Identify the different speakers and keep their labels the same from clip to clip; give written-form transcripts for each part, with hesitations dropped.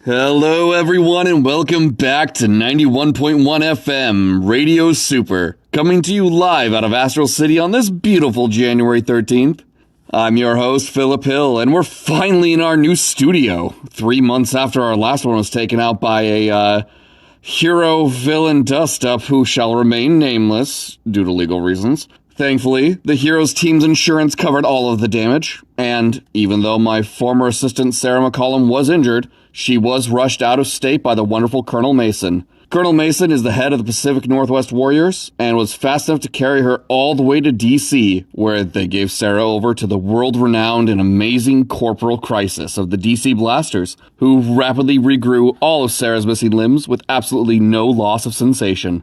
Speaker 1: Hello, everyone, and welcome back to 91.1 FM, Radio Super, coming to you live out of Astral City on this beautiful January 13th. I'm your host, Philip Hill, and we're finally in our new studio, 3 months after our last one was taken out by a hero-villain dust-up who shall remain nameless due to legal reasons. Thankfully, the hero's team's insurance covered all of the damage, and even though my former assistant Sarah McCollum was injured, she was rushed out of state by the wonderful Colonel Mason. Colonel Mason is the head of the Pacific Northwest Warriors, and was fast enough to carry her all the way to D.C., where they gave Sarah over to the world-renowned and amazing Corporal Crisis of the D.C. Blasters, who rapidly regrew all of Sarah's missing limbs with absolutely no loss of sensation.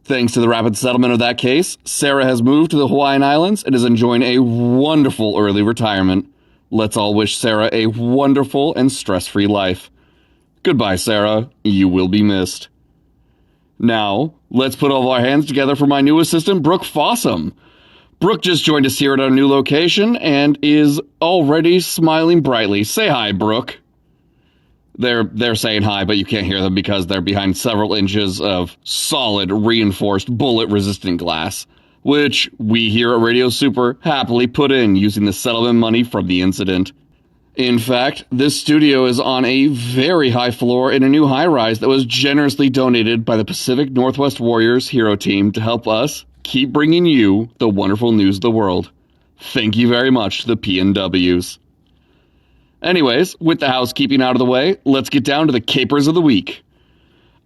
Speaker 1: Thanks to the rapid settlement of that case, Sarah has moved to the Hawaiian Islands and is enjoying a wonderful early retirement. Let's all wish Sarah a wonderful and stress-free life. Goodbye, Sarah. You will be missed. Now, let's put all of our hands together for my new assistant, Brooke Fossum. Brooke just joined us here at our new location and is already smiling brightly. Say hi, Brooke. They're saying hi, but you can't hear them because they're behind several inches of solid, reinforced, bullet-resistant glass, which we here at Radio Super happily put in using the settlement money from the incident. In fact, this studio is on a very high floor in a new high-rise that was generously donated by the Pacific Northwest Warriors Hero Team to help us keep bringing you the wonderful news of the world. Thank you very much to the PNWs. Anyways, with the housekeeping out of the way, let's get down to the capers of the week.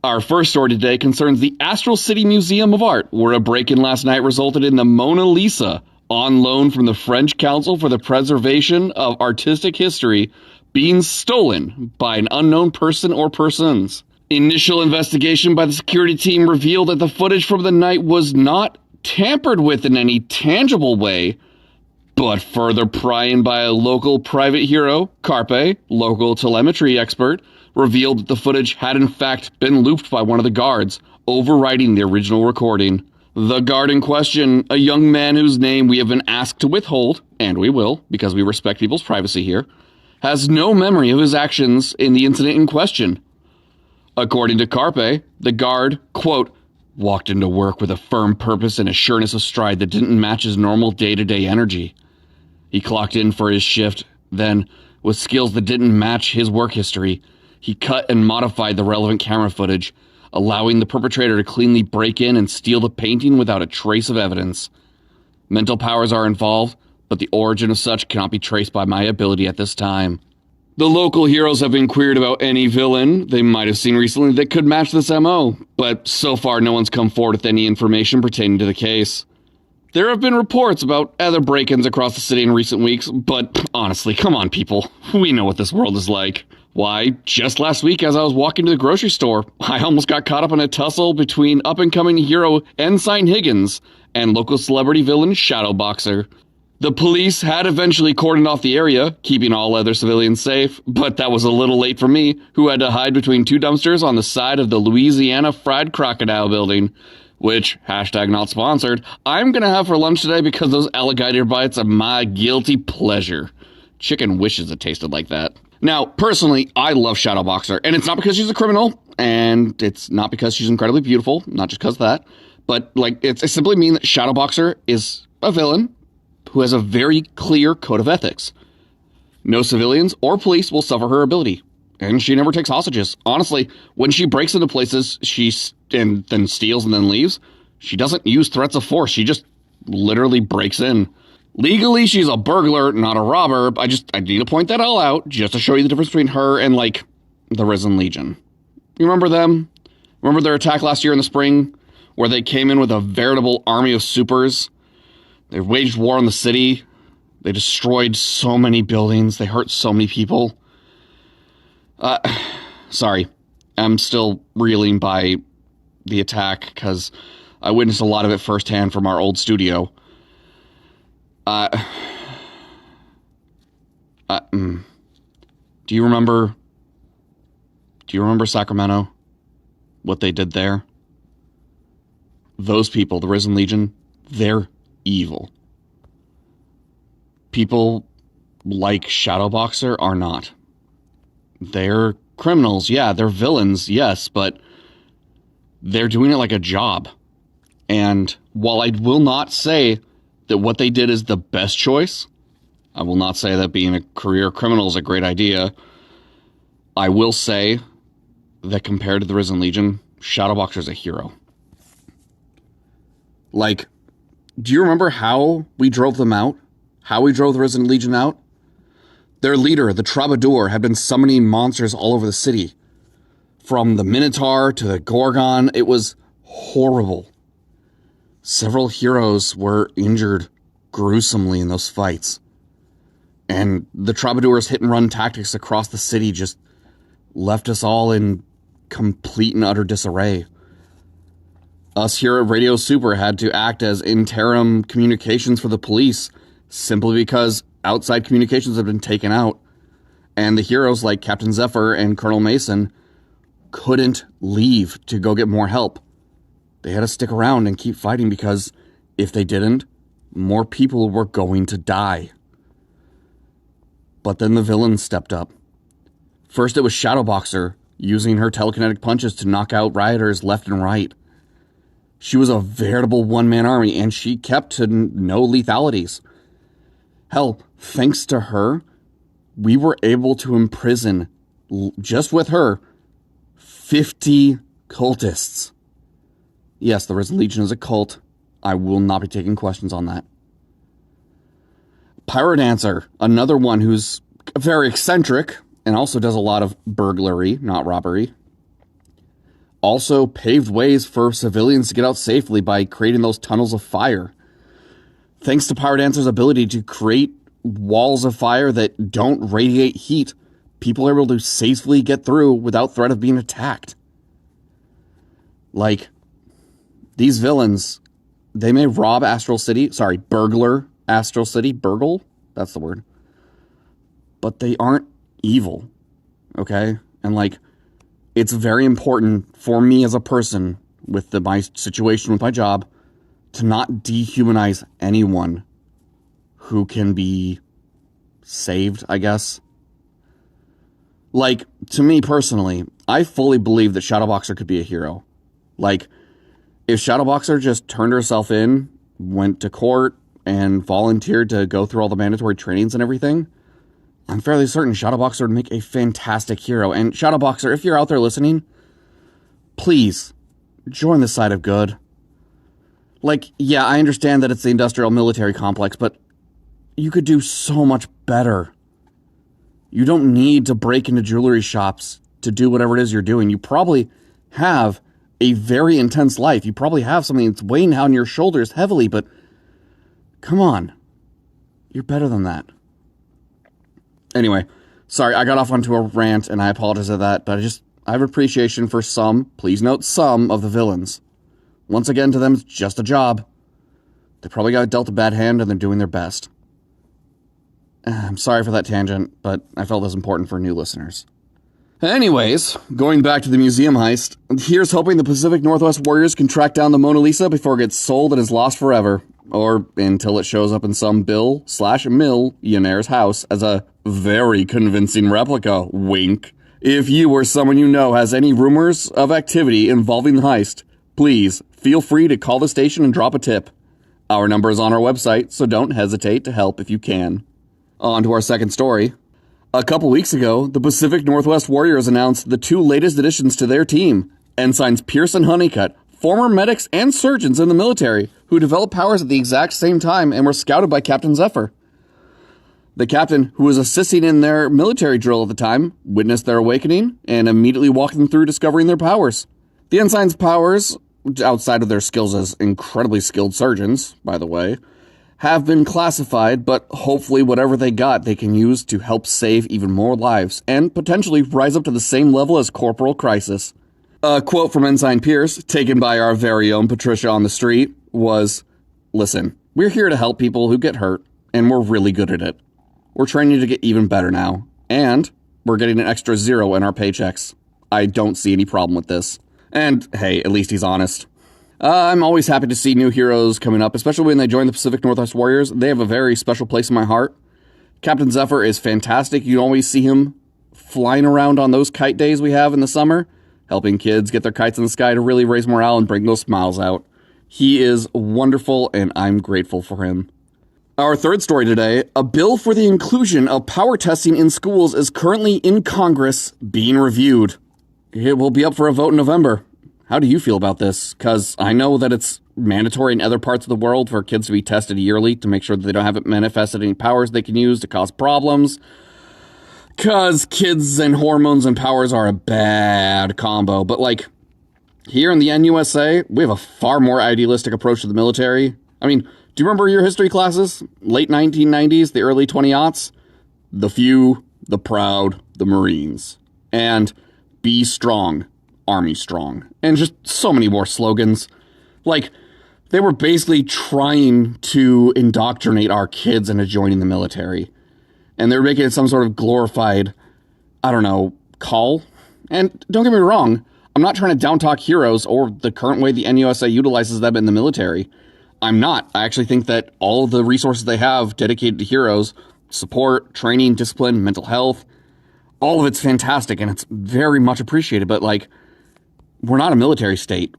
Speaker 1: Our first story today concerns the Astral City Museum of Art, where a break-in last night resulted in the Mona Lisa, on loan from the French Council for the Preservation of Artistic History, being stolen by an unknown person or persons. Initial investigation by the security team revealed that the footage from the night was not tampered with in any tangible way, but further prying by a local private hero, Carpe, local telemetry expert, revealed that the footage had in fact been looped by one of the guards, overwriting the original recording. The guard in question, a young man whose name we have been asked to withhold, and we will, because we respect people's privacy here, has no memory of his actions in the incident in question. According to Carpe, the guard, quote, walked into work with a firm purpose and a sureness of stride that didn't match his normal day-to-day energy. He clocked in for his shift, then, with skills that didn't match his work history, he cut and modified the relevant camera footage, allowing the perpetrator to cleanly break in and steal the painting without a trace of evidence. Mental powers are involved, but the origin of such cannot be traced by my ability at this time. The local heroes have been queried about any villain they might have seen recently that could match this MO, but so far no one's come forward with any information pertaining to the case. There have been reports about other break-ins across the city in recent weeks, but honestly, come on people, we know what this world is like. Why, just last week as I was walking to the grocery store, I almost got caught up in a tussle between up-and-coming hero Ensign Higgins and local celebrity villain Shadowboxer. The police had eventually cordoned off the area, keeping all other civilians safe, but that was a little late for me, who had to hide between two dumpsters on the side of the Louisiana Fried Crocodile building, which, hashtag not sponsored, I'm gonna have for lunch today because those alligator bites are my guilty pleasure. Chicken wishes it tasted like that. Now, personally, I love Shadowboxer, and it's not because she's a criminal, and it's not because she's incredibly beautiful, not just because of that, but, it simply means that Shadowboxer is a villain who has a very clear code of ethics. No civilians or police will suffer her ability, and she never takes hostages. Honestly, when she breaks into places, and then steals and then leaves, she doesn't use threats of force, she just literally breaks in. Legally, she's a burglar, not a robber. I need to point that all out, just to show you the difference between her and, the Risen Legion. You remember them? Remember their attack last year in the spring, where they came in with a veritable army of supers? They waged war on the city. They destroyed so many buildings. They hurt so many people. Sorry. I'm still reeling by the attack, because I witnessed a lot of it firsthand from our old studio. Do you remember Sacramento? What they did there? Those people, the Risen Legion, they're evil. People like Shadowboxer are not. They're criminals. Yeah, they're villains, yes, but they're doing it like a job. And while I will not say that what they did is the best choice, I will not say that being a career criminal is a great idea. I will say that compared to the Risen Legion, Shadowboxer's a hero. Like, do you remember how we drove them out? How we drove the Risen Legion out? Their leader, the Troubadour, had been summoning monsters all over the city. From the Minotaur to the Gorgon, it was horrible. Several heroes were injured gruesomely in those fights. And the Troubadour's hit-and-run tactics across the city just left us all in complete and utter disarray. Us here at Radio Super had to act as interim communications for the police simply because outside communications had been taken out, and the heroes like Captain Zephyr and Colonel Mason couldn't leave to go get more help. They had to stick around and keep fighting because if they didn't, more people were going to die. But then the villains stepped up. First it was Shadowboxer, using her telekinetic punches to knock out rioters left and right. She was a veritable one-man army, and she kept to no lethalities. Hell, thanks to her, we were able to imprison, just with her, 50 cultists. Yes, the Risen Legion is a cult. I will not be taking questions on that. Pyrodancer, another one who's very eccentric and also does a lot of burglary, not robbery. Also paved ways for civilians to get out safely by creating those tunnels of fire. Thanks to Pyrodancer's ability to create walls of fire that don't radiate heat, people are able to safely get through without threat of being attacked. Like, these villains, they may rob burglar Astral City, burgle, that's the word. But they aren't evil, okay? And like, it's very important for me as a person with my situation with my job to not dehumanize anyone who can be saved, I guess. Like, to me personally, I fully believe that Shadowboxer could be a hero. Like, if Shadowboxer just turned herself in, went to court, and volunteered to go through all the mandatory trainings and everything, I'm fairly certain Shadowboxer would make a fantastic hero. And Shadowboxer, if you're out there listening, please join the side of good. Like, yeah, I understand that it's the industrial military complex, but you could do so much better. You don't need to break into jewelry shops to do whatever it is you're doing. You probably have a very intense life. You probably have something that's weighing on your shoulders heavily, but come on. You're better than that. Anyway, sorry, I got off onto a rant, and I apologize for that, but I have appreciation for some, please note some, of the villains. Once again, to them, it's just a job. They probably got dealt a bad hand, and they're doing their best. I'm sorry for that tangent, but I felt it was important for new listeners. Anyways, going back to the museum heist, here's hoping the Pacific Northwest Warriors can track down the Mona Lisa before it gets sold and is lost forever. Or until it shows up in some Bill/millionaire's house as a very convincing replica. Wink. If you or someone you know has any rumors of activity involving the heist, please feel free to call the station and drop a tip. Our number is on our website, so don't hesitate to help if you can. On to our second story. A couple weeks ago, the Pacific Northwest Warriors announced the two latest additions to their team, Ensigns Pierce and Honeycutt, former medics and surgeons in the military who developed powers at the exact same time and were scouted by Captain Zephyr. The captain, who was assisting in their military drill at the time, witnessed their awakening and immediately walked them through discovering their powers. The ensigns' powers, outside of their skills as incredibly skilled surgeons, by the way, have been classified, but hopefully whatever they got they can use to help save even more lives and potentially rise up to the same level as Corporal Crisis. A quote from Ensign Pierce, taken by our very own Patricia on the street, was, "Listen, we're here to help people who get hurt, and we're really good at it. We're training to get even better now, and we're getting an extra 0 in our paychecks. I don't see any problem with this." And hey, at least he's honest. I'm always happy to see new heroes coming up, especially when they join the Pacific Northwest Warriors. They have a very special place in my heart. Captain Zephyr is fantastic. You always see him flying around on those kite days we have in the summer, helping kids get their kites in the sky to really raise morale and bring those smiles out. He is wonderful, and I'm grateful for him. Our third story today, a bill for the inclusion of power testing in schools is currently in Congress being reviewed. It will be up for a vote in November. How do you feel about this? Because I know that it's mandatory in other parts of the world for kids to be tested yearly to make sure that they don't have manifested any powers they can use to cause problems. Because kids and hormones and powers are a bad combo. But like, here in the NUSA, we have a far more idealistic approach to the military. I mean, do you remember your history classes? Late 1990s, the early 20-aughts? The few, the proud, the Marines. And be strong, Army strong. And just so many more slogans. Like, they were basically trying to indoctrinate our kids into joining the military. And they were making it some sort of glorified, I don't know, call. And don't get me wrong, I'm not trying to down-talk heroes or the current way the NUSA utilizes them in the military. I'm not. I actually think that all of the resources they have dedicated to heroes, support, training, discipline, mental health, all of it's fantastic and it's very much appreciated. But like, we're not a military state.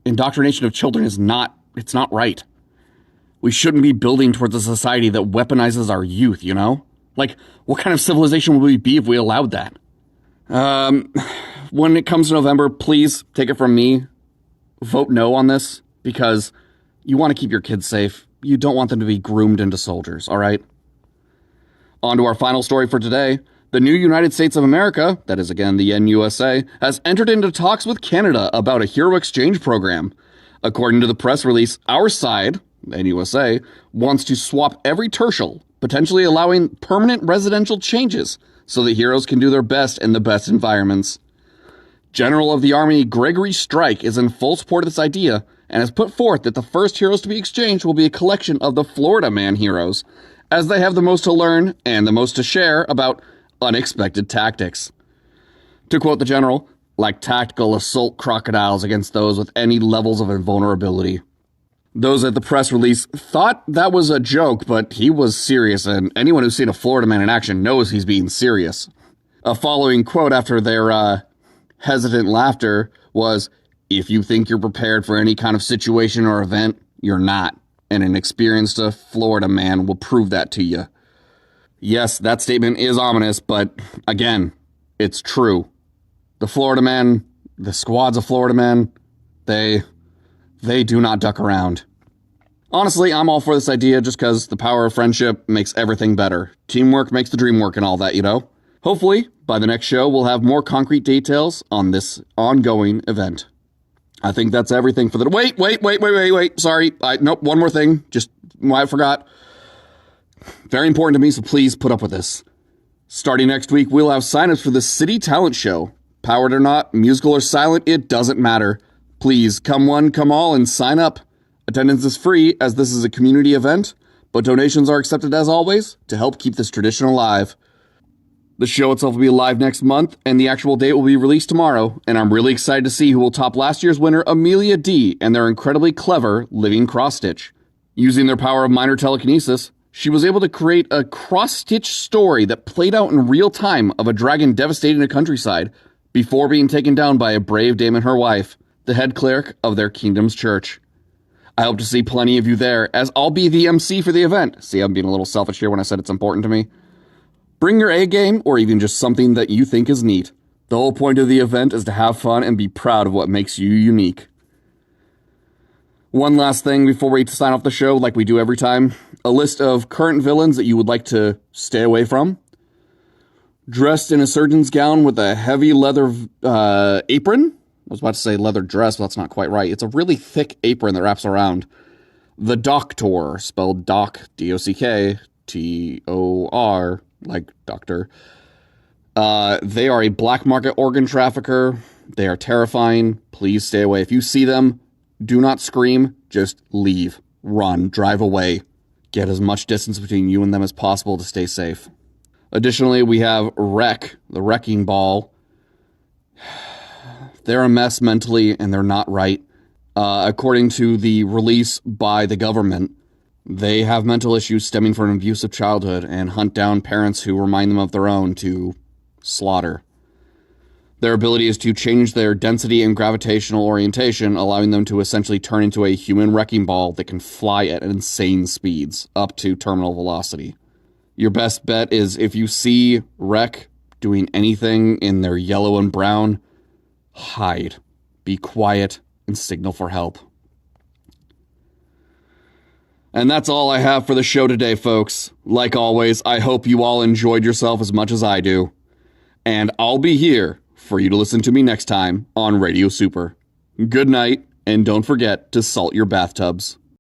Speaker 1: Indoctrination of children is not, it's not right. We shouldn't be building towards a society that weaponizes our youth, you know? Like, what kind of civilization would we be if we allowed that? When it comes to November, please take it from me. Vote no on this because you want to keep your kids safe. You don't want them to be groomed into soldiers, all right? On to our final story for today. The new United States of America, that is again the NUSA, has entered into talks with Canada about a hero exchange program. According to the press release, our side, the NUSA, wants to swap every tertial, potentially allowing permanent residential changes so that heroes can do their best in the best environments. General of the Army Gregory Strike is in full support of this idea and has put forth that the first heroes to be exchanged will be a collection of the Florida Man heroes, as they have the most to learn and the most to share about unexpected tactics. To quote the general, like tactical assault crocodiles against those with any levels of invulnerability. Those at the press release thought that was a joke, but he was serious, and anyone who's seen a Florida Man in action knows he's being serious. A following quote after their hesitant laughter was, "If you think you're prepared for any kind of situation or event, you're not, and an experienced Florida Man will prove that to you." Yes, that statement is ominous, but again, it's true. The Florida Men, the squads of Florida Men, they do not duck around. Honestly, I'm all for this idea just because the power of friendship makes everything better. Teamwork makes the dream work and all that, you know? Hopefully, by the next show, we'll have more concrete details on this ongoing event. I think that's everything for the... Wait. Sorry. Nope, one more thing. Just, I forgot. Very important to me, so please put up with this. Starting next week, we'll have signups for the City Talent Show. Powered or not, musical or silent, it doesn't matter. Please, come one, come all, and sign up. Attendance is free, as this is a community event, but donations are accepted as always to help keep this tradition alive. The show itself will be live next month, and the actual date will be released tomorrow, and I'm really excited to see who will top last year's winner, Amelia D., and their incredibly clever living cross-stitch. Using their power of minor telekinesis, she was able to create a cross-stitch story that played out in real time of a dragon devastating the countryside before being taken down by a brave dame and her wife, the head cleric of their kingdom's church. I hope to see plenty of you there, as I'll be the MC for the event. See, I'm being a little selfish here when I said it's important to me. Bring your A game, or even just something that you think is neat. The whole point of the event is to have fun and be proud of what makes you unique. One last thing before we sign off the show, like we do every time. A list of current villains that you would like to stay away from. Dressed in a surgeon's gown with a heavy leather apron. I was about to say leather dress, but that's not quite right. It's a really thick apron that wraps around. The Doctor, spelled Doc, D-O-C-K, T-O-R, like doctor. They are a black market organ trafficker. They are terrifying. Please stay away. If you see them, do not scream. Just leave. Run. Drive away. Get as much distance between you and them as possible to stay safe. Additionally, we have Wreck, the Wrecking Ball. They're a mess mentally, and they're not right. According to the release by the government, they have mental issues stemming from an abusive childhood and hunt down parents who remind them of their own to slaughter. Their ability is to change their density and gravitational orientation, allowing them to essentially turn into a human wrecking ball that can fly at insane speeds, up to terminal velocity. Your best bet is if you see Wreck doing anything in their yellow and brown, hide, be quiet, and signal for help. And that's all I have for the show today, folks. Like always, I hope you all enjoyed yourself as much as I do. And I'll be here for you to listen to me next time on Radio Super. Good night, and don't forget to salt your bathtubs.